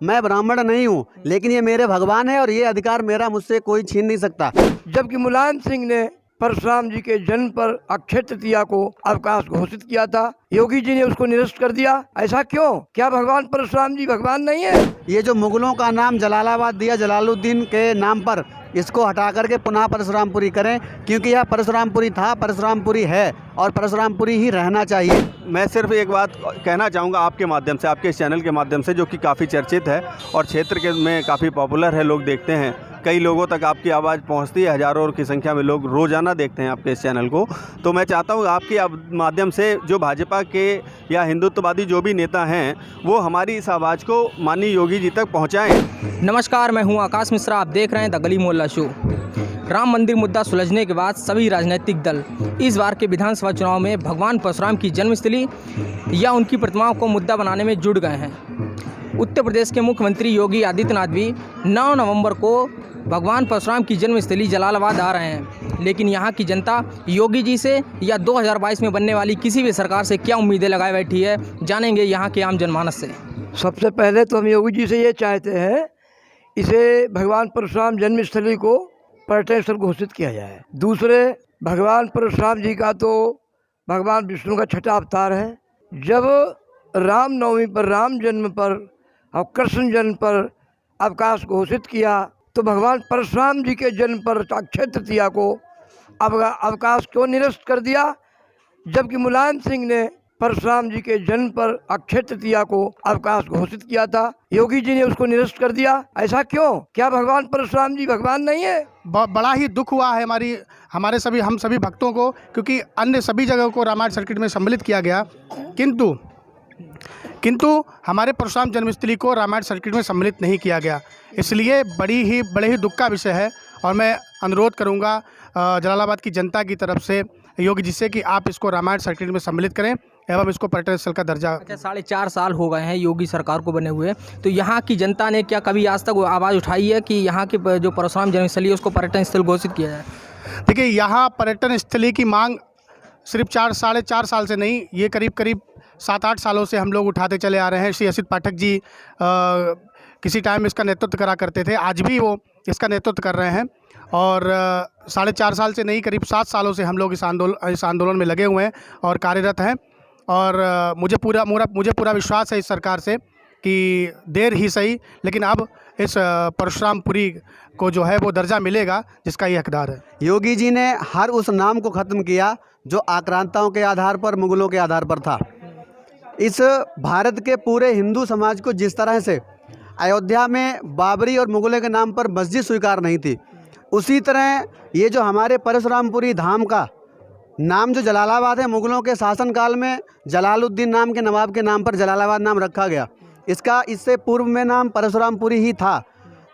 मैं ब्राह्मण नहीं हूँ, लेकिन ये मेरे भगवान है और ये अधिकार मेरा मुझसे कोई छीन नहीं सकता। जबकि मुलायम सिंह ने परशुराम जी के जन्म पर अक्षय तृतीया को अवकाश घोषित किया था, योगी जी ने उसको निरस्त कर दिया। ऐसा क्यों? क्या भगवान परशुराम जी भगवान नहीं है? ये जो मुगलों का नाम जलालाबाद दिया जलालुद्दीन के नाम पर, इसको हटा करके पुनः परशुरामपुरी करें, क्योंकि यह परशुरामपुरी था, परशुरामपुरी है और परशुरामपुरी ही रहना चाहिए। मैं सिर्फ एक बात कहना चाहूँगा आपके माध्यम से, आपके इस चैनल के माध्यम से, जो कि काफ़ी चर्चित है और क्षेत्र के में काफ़ी पॉपुलर है, लोग देखते हैं, कई लोगों तक आपकी आवाज़ पहुंचती है, हज़ारों की संख्या में लोग रोज़ाना देखते हैं आपके इस चैनल को। तो मैं चाहता हूं आपके माध्यम से जो भाजपा के या हिंदुत्ववादी जो भी नेता हैं वो हमारी इस आवाज़ को माननीय योगी जी तक पहुंचाएं। नमस्कार, मैं हूं आकाश मिश्रा, आप देख रहे हैं द गली मोहल्ला शो। राम मंदिर मुद्दा सुलझने के बाद सभी राजनीतिक दल इस बार के विधानसभा चुनाव में भगवान परशुराम की जन्मस्थली या उनकी प्रतिमाओं को मुद्दा बनाने में जुट गए हैं। उत्तर प्रदेश के मुख्यमंत्री योगी आदित्यनाथ भी 9 नवंबर को भगवान परशुराम की जन्मस्थली जलालाबाद आ रहे हैं, लेकिन यहाँ की जनता योगी जी से या 2022 में बनने वाली किसी भी सरकार से क्या उम्मीदें लगाए बैठी है, जानेंगे यहाँ के आम जनमानस से। सबसे पहले तो हम योगी जी से ये चाहते हैं, इसे भगवान परशुराम जन्मस्थली को पर्यटन स्थल घोषित किया जाए। दूसरे, भगवान परशुराम जी का तो भगवान विष्णु का छठा अवतार है। जब रामनवमी पर, राम जन्म पर और कृष्ण जन्म पर अवकाश घोषित किया, तो भगवान परशुराम जी के जन्म पर अक्षय तृतीया को अवकाश क्यों निरस्त कर दिया? जबकि मुलायम सिंह ने परशुराम जी के जन्म पर अक्षय तृतीया को अवकाश घोषित किया था, योगी जी ने उसको निरस्त कर दिया। ऐसा क्यों? क्या भगवान परशुराम जी भगवान नहीं है? बड़ा ही दुख हुआ है हम सभी भक्तों को, क्योंकि अन्य सभी जगहों को रामायण सर्किट में सम्मिलित किया गया, किंतु हमारे परशुराम जन्मस्थली को रामायण सर्किट में सम्मिलित नहीं किया गया। इसलिए बड़े ही दुख का विषय है और मैं अनुरोध करूंगा जलालाबाद की जनता की तरफ से योगी जी से कि आप इसको रामायण सर्किट में सम्मिलित करें एवं इसको पर्यटन स्थल का दर्जा। अच्छा, 4.5 साल हो गए हैं योगी सरकार को बने हुए, तो यहाँ की जनता ने क्या कभी आज तक आवाज़ उठाई है कि यहाँ की जो परशुराम जन्मस्थली है उसको पर्यटन स्थल घोषित किया जाए? देखिए, यहाँ पर्यटन स्थली की मांग सिर्फ 4-4.5 साल से नहीं, ये करीब 7-8 सालों से हम लोग उठाते चले आ रहे हैं। श्री असित पाठक जी किसी टाइम इसका नेतृत्व करा करते थे, आज भी वो इसका नेतृत्व कर रहे हैं और 4.5 साल से नहीं, करीब 7 सालों से हम लोग इस आंदोलन में लगे हुए हैं और कार्यरत हैं। और मुझे पूरा विश्वास है इस सरकार से कि देर ही सही, लेकिन अब इस परशुरामपुरी को जो है वो दर्जा मिलेगा जिसका ये हकदार है। योगी जी ने हर उस नाम को ख़त्म किया जो आक्रांताओं के आधार पर, मुगलों के आधार पर था। इस भारत के पूरे हिंदू समाज को जिस तरह से अयोध्या में बाबरी और मुगलों के नाम पर मस्जिद स्वीकार नहीं थी, उसी तरह ये जो हमारे परशुरामपुरी धाम का नाम जो जलालाबाद है, मुगलों के शासनकाल में जलालुद्दीन नाम के नवाब के नाम पर जलालाबाद नाम रखा गया। इसका इससे पूर्व में नाम परशुरामपुरी ही था।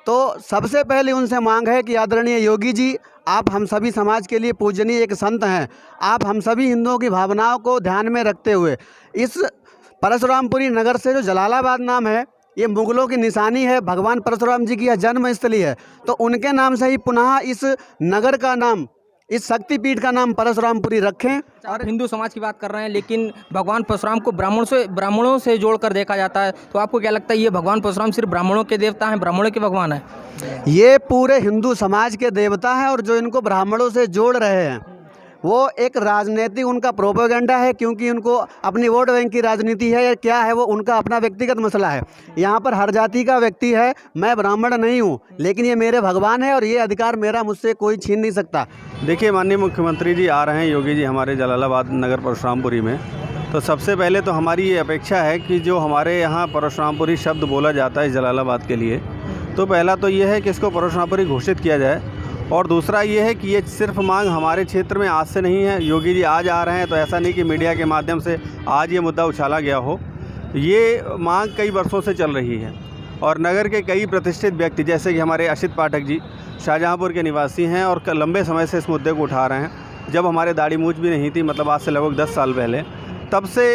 तो सबसे पहले उनसे मांग है कि आदरणीय योगी जी, आप हम सभी समाज के लिए पूजनीय एक संत हैं। आप हम सभी हिंदुओं की भावनाओं को ध्यान में रखते हुए इस परशुरामपुरी नगर से जो जलालाबाद नाम है, ये मुगलों की निशानी है, भगवान परशुराम जी की यह जन्मस्थली है, तो उनके नाम से ही पुनः इस नगर का नाम, इस शक्तिपीठ का नाम परशुरामपुरी रखें। और हिंदू समाज की बात कर रहे हैं, लेकिन भगवान परशुराम को ब्राह्मणों से जोड़कर देखा जाता है, तो आपको क्या लगता है ये भगवान परशुराम सिर्फ ब्राह्मणों के देवता हैं, ब्राह्मणों के भगवान हैं? ये पूरे हिंदू समाज के देवता हैं और जो इनको ब्राह्मणों से जोड़ रहे हैं वो एक राजनीतिक उनका प्रोपेगेंडा है, क्योंकि उनको अपनी वोट बैंक की राजनीति है या क्या है, वो उनका अपना व्यक्तिगत मसला है। यहाँ पर हर जाति का व्यक्ति है, मैं ब्राह्मण नहीं हूँ, लेकिन ये मेरे भगवान है और ये अधिकार मेरा मुझसे कोई छीन नहीं सकता। देखिए, माननीय मुख्यमंत्री जी आ रहे हैं, योगी जी हमारे जलालाबाद नगर परशुरामपुरी में, तो सबसे पहले तो हमारी ये अपेक्षा है कि जो हमारे यहाँ परशुरामपुरी शब्द बोला जाता है जलालाबाद के लिए, तो पहला तो ये है कि इसको परशुरामपुरी घोषित किया जाए। और दूसरा ये है कि ये सिर्फ मांग हमारे क्षेत्र में आज से नहीं है, योगी जी आज आ रहे हैं, तो ऐसा नहीं कि मीडिया के माध्यम से आज ये मुद्दा उछाला गया हो। ये मांग कई वर्षों से चल रही है और नगर के कई प्रतिष्ठित व्यक्ति जैसे कि हमारे असित पाठक जी शाहजहाँपुर के निवासी हैं और लंबे समय से इस मुद्दे को उठा रहे हैं। जब हमारे दाढ़ी मूंछ भी नहीं थी, मतलब आज से लगभग 10 साल पहले, तब से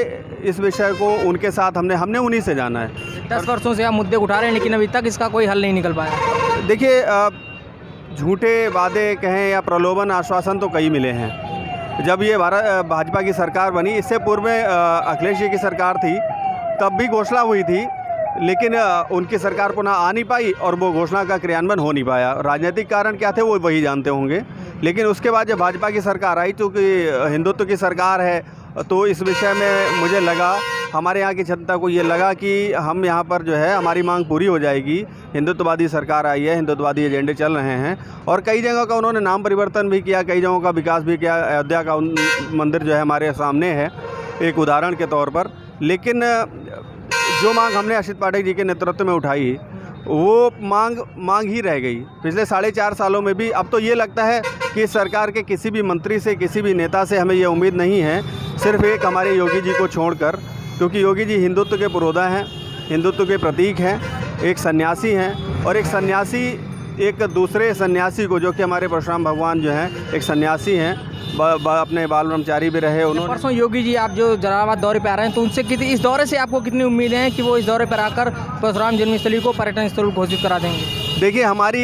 इस विषय को उनके साथ हमने उन्हीं से जाना है। 10 वर्षों से आप मुद्दे उठा रहे हैं, लेकिन अभी तक इसका कोई हल नहीं निकल पाया। देखिए, झूठे वादे कहें या प्रलोभन आश्वासन तो कई मिले हैं। जब ये भाजपा की सरकार बनी, इससे पूर्व में अखिलेश जी की सरकार थी, तब भी घोषणा हुई थी, लेकिन उनकी सरकार पुनः आ नहीं पाई और वो घोषणा का क्रियान्वयन हो नहीं पाया। राजनीतिक कारण क्या थे वो वही जानते होंगे। लेकिन उसके बाद जब भाजपा की सरकार आई, चूँकि हिंदुत्व की सरकार है, तो इस विषय में मुझे लगा, हमारे यहाँ की जनता को ये लगा कि हम यहाँ पर जो है हमारी मांग पूरी हो जाएगी। हिंदुत्ववादी सरकार आई है, हिंदुत्ववादी एजेंडे चल रहे हैं और कई जगहों का उन्होंने नाम परिवर्तन भी किया, कई जगहों का विकास भी किया। अयोध्या का मंदिर जो है हमारे सामने है एक उदाहरण के तौर पर। लेकिन जो मांग हमने असित पाठक जी के नेतृत्व में उठाई वो मांग ही रह गई। पिछले 4.5 सालों में भी अब तो ये लगता है कि सरकार के किसी भी मंत्री से, किसी भी नेता से हमें ये उम्मीद नहीं है, सिर्फ एक हमारे योगी जी को छोड़कर, क्योंकि योगी जी हिंदुत्व के पुरोधा हैं, हिंदुत्व के प्रतीक हैं, एक सन्यासी हैं। और एक सन्यासी एक दूसरे सन्यासी को, जो कि हमारे परशुराम भगवान जो हैं एक सन्यासी हैं, अपने बाल ब्रह्मचारी भी रहे उन्होंने। परसों योगी जी आप जो जलालाबाद दौरे पे आ रहे हैं, तो उनसे इस दौरे से आपको कितनी उम्मीदें हैं कि वो इस दौरे पर आकर परशुराम जन्मस्थली को पर्यटन स्थल घोषित करा देंगे? देखिए, हमारी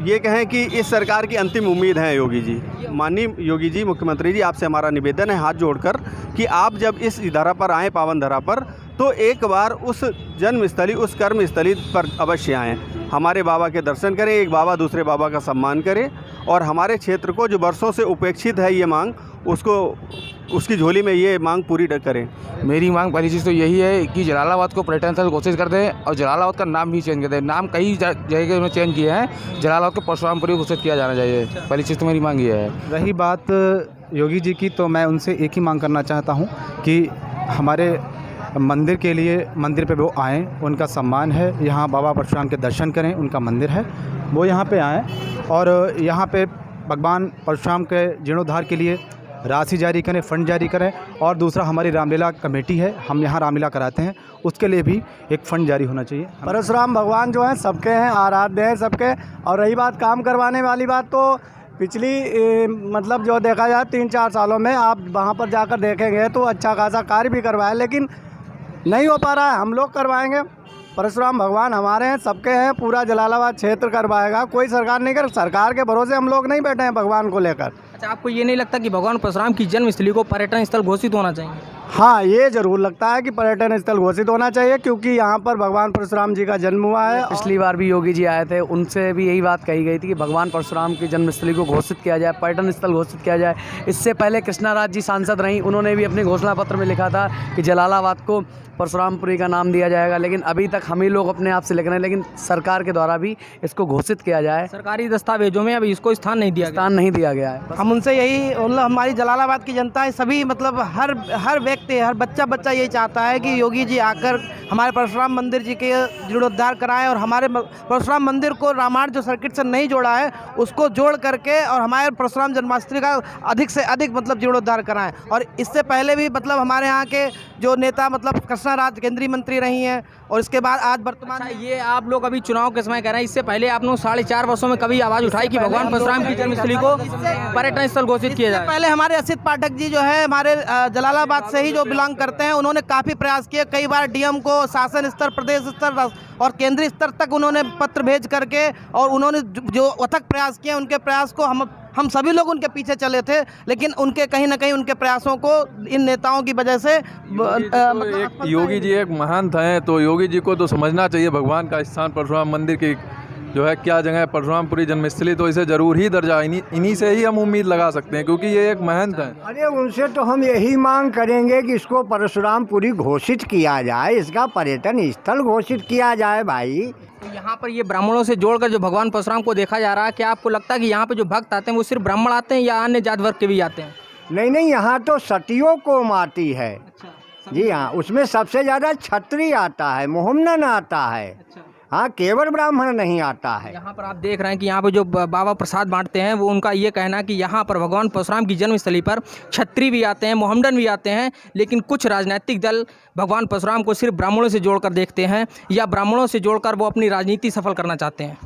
ये कहें कि इस सरकार की अंतिम उम्मीद है योगी जी। माननीय योगी जी, मुख्यमंत्री जी, आपसे हमारा निवेदन है हाथ जोड़कर कि आप जब इस धरा पर आएँ, पावन धरा पर, तो एक बार उस जन्मस्थली, उस कर्मस्थली पर अवश्य आएँ, हमारे बाबा के दर्शन करें, एक बाबा दूसरे बाबा का सम्मान करें और हमारे क्षेत्र को जो वर्षों से उपेक्षित है ये मांग, उसको उसकी झोली में ये मांग पूरी करें। मेरी मांग पहली चीज़ तो यही है कि जलालाबाद को पर्यटन स्थल घोषित कर दें और जलालाबाद का नाम भी चेंज कर दें। नाम कई जगह में चेंज किए हैं, जलालाबाद को परशुरामपुरी घोषित किया जाना चाहिए। पहली चीज़ तो मेरी मांग ये है। रही बात योगी जी की, तो मैं उनसे एक ही मांग करना चाहता हूँ कि हमारे मंदिर के लिए, मंदिर पे वो आएँ, उनका सम्मान है, यहाँ बाबा परशुराम के दर्शन करें, उनका मंदिर है, वो यहाँ पे आएँ और यहाँ पे भगवान परशुराम के जीर्णोद्धार के लिए राशि जारी करें, फंड जारी करें। और दूसरा, हमारी रामलीला कमेटी है, हम यहाँ रामलीला कराते हैं, उसके लिए भी एक फ़ंड जारी होना चाहिए। परशुराम भगवान जो हैं सबके हैं, आराध्य हैं सबके। और रही बात काम करवाने वाली बात, तो पिछली मतलब जो देखा जाए 3-4 सालों में आप वहाँ पर जाकर देखेंगे तो अच्छा खासा कार्य भी करवाया, लेकिन नहीं हो पा रहा है। हम लोग करवाएंगे, परशुराम भगवान हमारे हैं, सबके हैं, पूरा जलालाबाद क्षेत्र करवाएगा, कोई सरकार नहीं कर। सरकार के भरोसे हम लोग नहीं बैठे हैं भगवान को लेकर। अच्छा, आपको ये नहीं लगता कि भगवान परशुराम की जन्मस्थली को पर्यटन स्थल घोषित होना चाहिए? हाँ, ये ज़रूर लगता है कि पर्यटन स्थल घोषित होना चाहिए, क्योंकि यहाँ पर भगवान परशुराम जी का जन्म हुआ है। पिछली बार भी योगी जी आए थे, उनसे भी यही बात कही गई थी कि भगवान परशुराम की जन्मस्थली को घोषित किया जाए, पर्यटन स्थल घोषित किया जाए। इससे पहले कृष्णाराज जी सांसद रहीं, उन्होंने भी अपने घोषणा पत्र में लिखा था कि जलालाबाद को परशुरामपुरी का नाम दिया जाएगा, लेकिन अभी तक हम ही लोग अपने आप से लिख रहे हैं, लेकिन सरकार के द्वारा भी इसको घोषित किया जाए। सरकारी दस्तावेजों में अभी इसको स्थान नहीं दिया गया है। हम उनसे यही, मतलब हमारी जलालाबाद की जनता है, सभी मतलब हर व्यक्ति, हर बच्चा यही चाहता है कि योगी जी आकर हमारे परशुराम मंदिर जी के जीर्णोद्धार कराएं और हमारे परशुराम मंदिर को रामायण जो सर्किट से नहीं जोड़ा है उसको जोड़ करके और हमारे परशुराम जन्माष्टमी का अधिक से अधिक मतलब जीर्णोद्धार कराएं। और इससे पहले भी मतलब हमारे यहाँ के जो नेता, मतलब कृष्णाराज केंद्रीय मंत्री रही हैं, और इसके बाद आज वर्तमान। अच्छा, ये आप लोग अभी चुनाव के समय कह रहे हैं, इससे पहले आप लोग 4.5 वर्षों में कभी आवाज़ उठाई कि भगवान परशुराम की जन्मस्थली को पर्यटन स्थल घोषित किया जाए? पहले हमारे असित पाठक जी जो है, हमारे जलालाबाद से ही जो बिलोंग करते हैं, उन्होंने काफ़ी प्रयास किए। कई बार डीएम को शासन स्तर, प्रदेश स्तर और केंद्रीय स्तर तक उन्होंने पत्र भेज करके, और उन्होंने जो अथक प्रयास किए, उनके प्रयास को हम सभी लोग उनके पीछे चले थे, लेकिन उनके कहीं ना कहीं उनके प्रयासों को इन नेताओं की वजह से एक योगी जी एक महंत हैं, तो योगी जी को तो समझना चाहिए भगवान का स्थान परशुराम मंदिर की जो है क्या जगह है, परशुरामपुरी जन्मस्थली, तो इसे ज़रूर ही दर्जा, इन्हीं से ही हम उम्मीद लगा सकते हैं, क्योंकि ये एक महंत हैं। अरे उनसे तो हम यही मांग करेंगे कि इसको परशुरामपुरी घोषित किया जाए, इसका पर्यटन स्थल घोषित किया जाए भाई। तो यहाँ पर ये ब्राह्मणों से जोड़कर जो भगवान परशुराम को देखा जा रहा है, क्या आपको लगता है कि यहाँ पे जो भक्त आते हैं वो सिर्फ ब्राह्मण आते हैं या अन्य जात वर्ग के भी आते हैं? नहीं, यहाँ तो सतियों को आती है। जी हाँ, उसमें सबसे ज़्यादा क्षत्रिय आता है, मोहम्मदन आता है। हाँ, केवल ब्राह्मण नहीं आता है। यहाँ पर आप देख रहे हैं कि यहाँ पर जो बाबा प्रसाद बांटते हैं, वो उनका ये कहना है कि यहाँ पर भगवान परशुराम की जन्मस्थली पर क्षत्रिय भी आते हैं, मोहम्मदन भी आते हैं, लेकिन कुछ राजनीतिक दल भगवान परशुराम को सिर्फ ब्राह्मणों से जोड़कर देखते हैं या ब्राह्मणों से जोड़कर वो अपनी राजनीति सफल करना चाहते हैं।